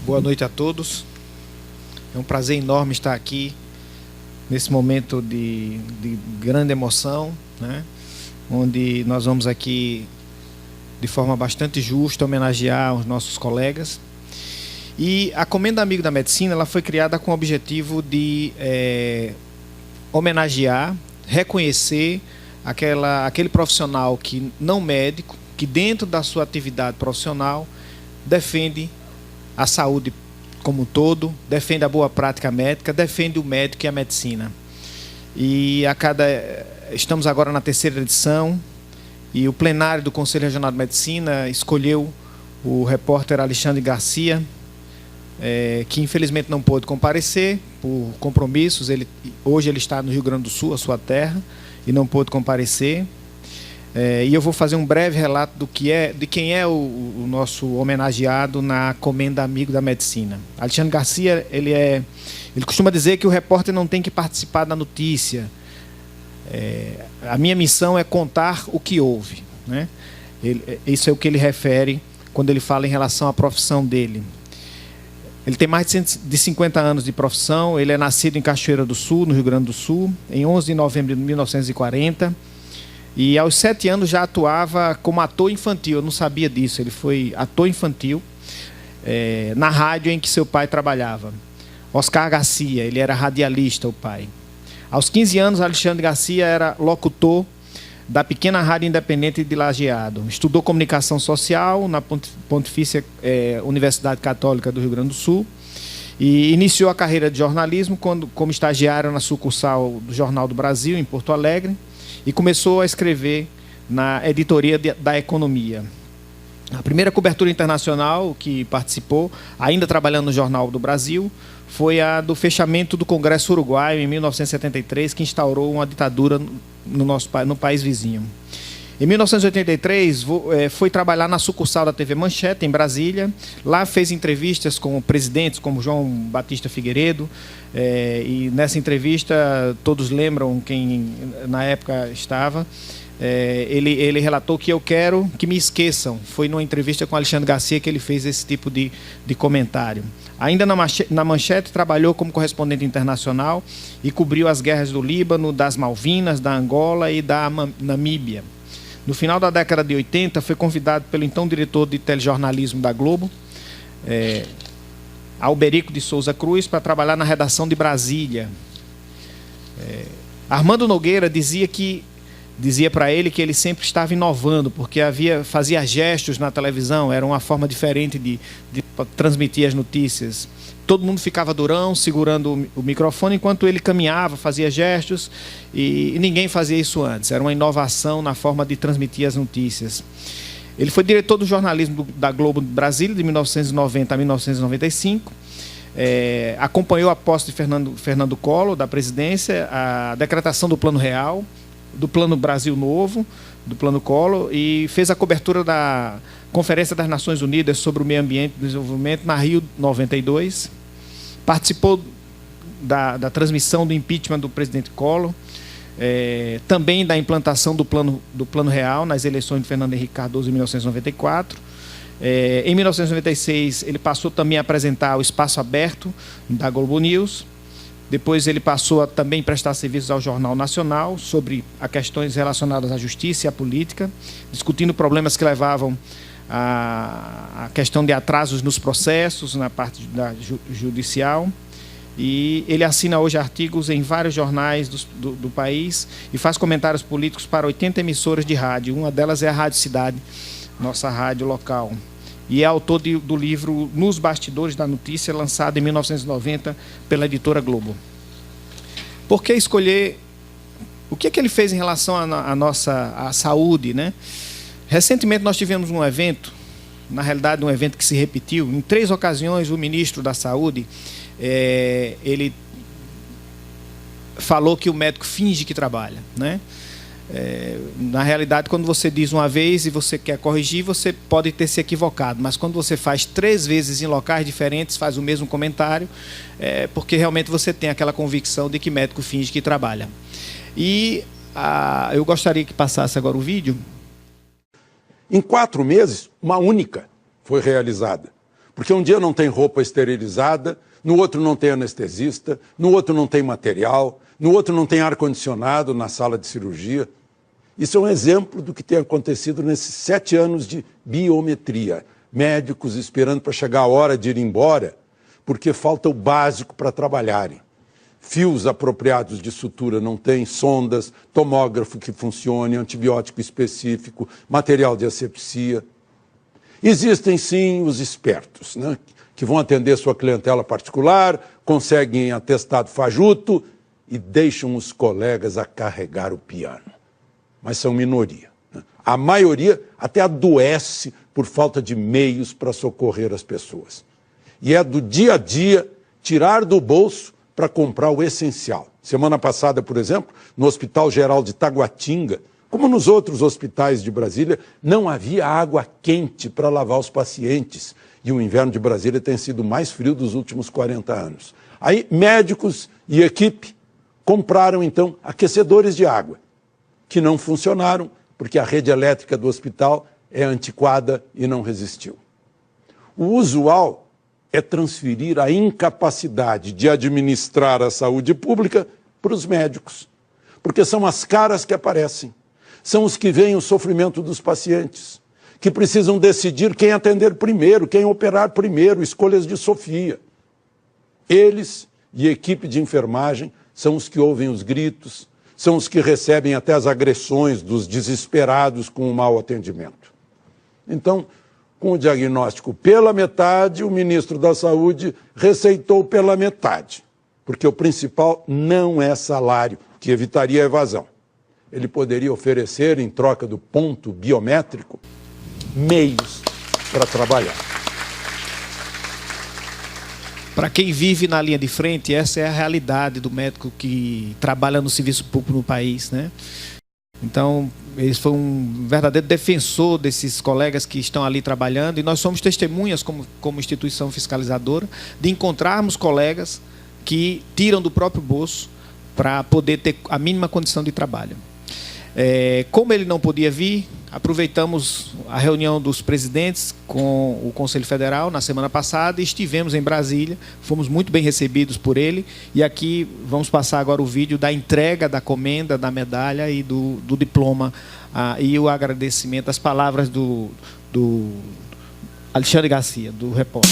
Boa noite a todos. É um prazer enorme estar aqui nesse momento de grande emoção, né? Onde nós vamos aqui, de forma bastante justa, homenagear os nossos colegas. E a Comenda Amigo da Medicina ela foi criada com o objetivo de homenagear, reconhecer aquele profissional que não médico, que dentro da sua atividade profissional defende a saúde como um todo, defende a boa prática médica, defende o médico e a medicina. E estamos agora na 3ª edição e o plenário do Conselho Regional de Medicina escolheu o repórter Alexandre Garcia, que infelizmente não pôde comparecer por compromissos. Hoje ele está no Rio Grande do Sul, a sua terra, e não pôde comparecer. E eu vou fazer um breve relato de quem é o nosso homenageado na Comenda Amigo da Medicina. Alexandre Garcia, ele costuma dizer que o repórter não tem que participar da notícia. A minha missão é contar o que houve, né? Isso é o que ele refere quando ele fala em relação à profissão dele. Ele tem mais de 50 anos de profissão, ele é nascido em Cachoeira do Sul, no Rio Grande do Sul, em 11 de novembro de 1940. E aos 7 anos já atuava como ator infantil. Eu não sabia disso. Ele foi ator infantil na rádio em que seu pai trabalhava. Oscar Garcia, ele era radialista, o pai. Aos 15 anos, Alexandre Garcia era locutor da pequena rádio independente de Lajeado. Estudou comunicação social na Pontifícia Universidade Católica do Rio Grande do Sul e iniciou a carreira de jornalismo como estagiário na sucursal do Jornal do Brasil, em Porto Alegre, e começou a escrever na editoria da Economia. A primeira cobertura internacional que participou, ainda trabalhando no Jornal do Brasil, foi a do fechamento do Congresso Uruguaio, em 1973, que instaurou uma ditadura no país vizinho. Em 1983, foi trabalhar na sucursal da TV Manchete, em Brasília. Lá fez entrevistas com presidentes como João Batista Figueiredo. E nessa entrevista, todos lembram quem na época estava. Ele relatou que eu quero que me esqueçam. Foi numa entrevista com Alexandre Garcia que ele fez esse tipo de comentário. Ainda na Manchete, trabalhou como correspondente internacional e cobriu as guerras do Líbano, das Malvinas, da Angola e da Namíbia. No final da década de 80, foi convidado pelo então diretor de telejornalismo da Globo, Alberico de Souza Cruz, para trabalhar na redação de Brasília. Armando Nogueira dizia para ele que ele sempre estava inovando, porque fazia gestos na televisão, era uma forma diferente de transmitir as notícias. Todo mundo ficava durão, segurando o microfone, enquanto ele caminhava, fazia gestos, e ninguém fazia isso antes. Era uma inovação na forma de transmitir as notícias. Ele foi diretor do jornalismo da Globo de Brasília, de 1990 a 1995. Acompanhou a posse de Fernando Collor, da presidência, a decretação do Plano Real, do Plano Brasil Novo, do Plano Collor, e fez a cobertura da Conferência das Nações Unidas sobre o Meio Ambiente e Desenvolvimento na Rio 92. Participou da transmissão do impeachment do presidente Collor, também da implantação do Plano Real nas eleições de Fernando Henrique Cardoso em 1994. Em 1996, ele passou também a apresentar o Espaço Aberto da Globo News. Depois ele passou a também prestar serviços ao Jornal Nacional sobre questões relacionadas à justiça e à política, discutindo problemas que levavam a questão de atrasos nos processos, na parte judicial. E ele assina hoje artigos em vários jornais do país e faz comentários políticos para 80 emissoras de rádio. Uma delas é a Rádio Cidade, nossa rádio local. E é autor do livro Nos Bastidores da Notícia, lançado em 1990 pela editora Globo. Por que escolher? O que é que ele fez em relação à nossa saúde, né? Recentemente nós tivemos um evento, na realidade um evento que se repetiu. Em 3 ocasiões o ministro da Saúde, ele falou que o médico finge que trabalha, né? Na realidade, quando você diz uma vez e você quer corrigir, você pode ter se equivocado, mas quando você faz 3 vezes em locais diferentes, faz o mesmo comentário, porque realmente você tem aquela convicção de que médico finge que trabalha. E eu gostaria que passasse agora o vídeo. Em 4 meses, uma única foi realizada. Porque um dia não tem roupa esterilizada, no outro não tem anestesista, no outro não tem material, no outro não tem ar-condicionado na sala de cirurgia. Isso é um exemplo do que tem acontecido nesses 7 anos de biometria. Médicos esperando para chegar a hora de ir embora, porque falta o básico para trabalharem. Fios apropriados de sutura não tem, sondas, tomógrafo que funcione, antibiótico específico, material de asepsia. Existem sim os espertos, né, que vão atender sua clientela particular, conseguem atestado fajuto e deixam os colegas a carregar o piano. Mas são minoria, né? A maioria até adoece por falta de meios para socorrer as pessoas. E é do dia a dia tirar do bolso para comprar o essencial. Semana passada, por exemplo, no Hospital Geral de Taguatinga, como nos outros hospitais de Brasília, não havia água quente para lavar os pacientes. E o inverno de Brasília tem sido o mais frio dos últimos 40 anos. Aí, médicos e equipe compraram, então, aquecedores de água, que não funcionaram, porque a rede elétrica do hospital é antiquada e não resistiu. O usual é transferir a incapacidade de administrar a saúde pública para os médicos, porque são as caras que aparecem, são os que veem o sofrimento dos pacientes, que precisam decidir quem atender primeiro, quem operar primeiro, escolhas de Sofia. Eles e a equipe de enfermagem são os que ouvem os gritos, são os que recebem até as agressões dos desesperados com o mau atendimento. Então, com o diagnóstico pela metade, o ministro da Saúde receitou pela metade, porque o principal não é salário, que evitaria a evasão. Ele poderia oferecer, em troca do ponto biométrico, meios para trabalhar. Para quem vive na linha de frente, essa é a realidade do médico que trabalha no serviço público no país, né? Então, ele foi um verdadeiro defensor desses colegas que estão ali trabalhando, e nós somos testemunhas, como instituição fiscalizadora, de encontrarmos colegas que tiram do próprio bolso para poder ter a mínima condição de trabalho. Como ele não podia vir, aproveitamos a reunião dos presidentes com o Conselho Federal na semana passada e estivemos em Brasília, fomos muito bem recebidos por ele, e aqui vamos passar agora o vídeo da entrega da comenda, da medalha e do diploma, e o agradecimento, as palavras do Alexandre Garcia, do repórter.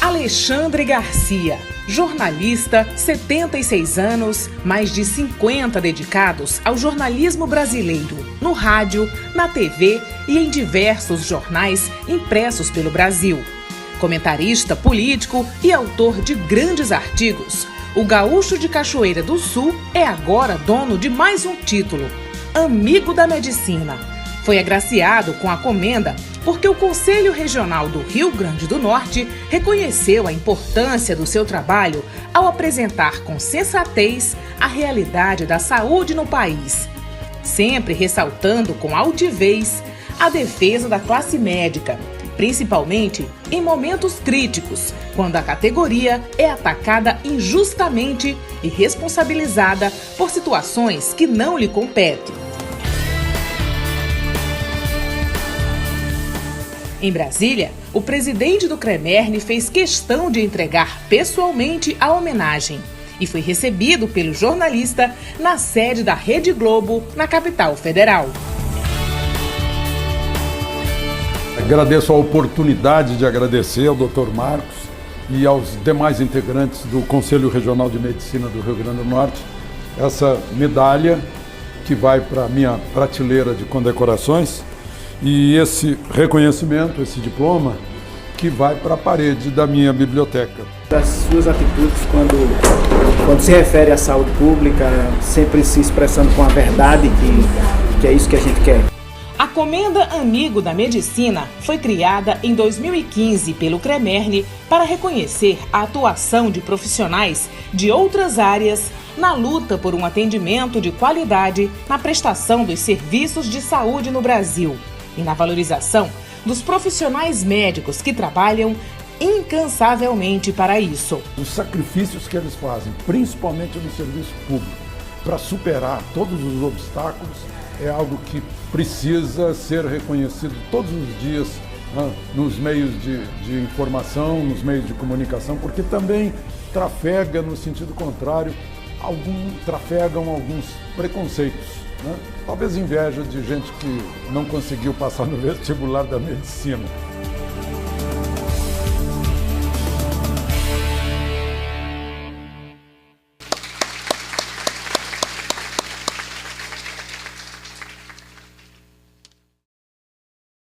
Alexandre Garcia, jornalista, 76 anos, mais de 50 dedicados ao jornalismo brasileiro, no rádio, na TV e em diversos jornais impressos pelo Brasil. Comentarista político e autor de grandes artigos, o gaúcho de Cachoeira do Sul é agora dono de mais um título, Amigo da Medicina. Foi agraciado com a comenda porque o Conselho Regional do Rio Grande do Norte reconheceu a importância do seu trabalho ao apresentar com sensatez a realidade da saúde no país, sempre ressaltando com altivez a defesa da classe médica, principalmente em momentos críticos, quando a categoria é atacada injustamente e responsabilizada por situações que não lhe competem. Em Brasília, o presidente do CREMERNE fez questão de entregar pessoalmente a homenagem e foi recebido pelo jornalista na sede da Rede Globo, na capital federal. Agradeço a oportunidade de agradecer ao Dr. Marcos e aos demais integrantes do Conselho Regional de Medicina do Rio Grande do Norte essa medalha que vai para a minha prateleira de condecorações, e esse reconhecimento, esse diploma, que vai para a parede da minha biblioteca. Das suas atitudes quando se refere à saúde pública, sempre se expressando com a verdade, que é isso que a gente quer. A Comenda Amigo da Medicina foi criada em 2015 pelo CREMERNE para reconhecer a atuação de profissionais de outras áreas na luta por um atendimento de qualidade na prestação dos serviços de saúde no Brasil e na valorização dos profissionais médicos que trabalham incansavelmente para isso. Os sacrifícios que eles fazem, principalmente no serviço público, para superar todos os obstáculos é algo que precisa ser reconhecido todos os dias, né, nos meios de informação, nos meios de comunicação, porque também trafega no sentido contrário, trafegam alguns preconceitos, né? Talvez inveja de gente que não conseguiu passar no vestibular da medicina.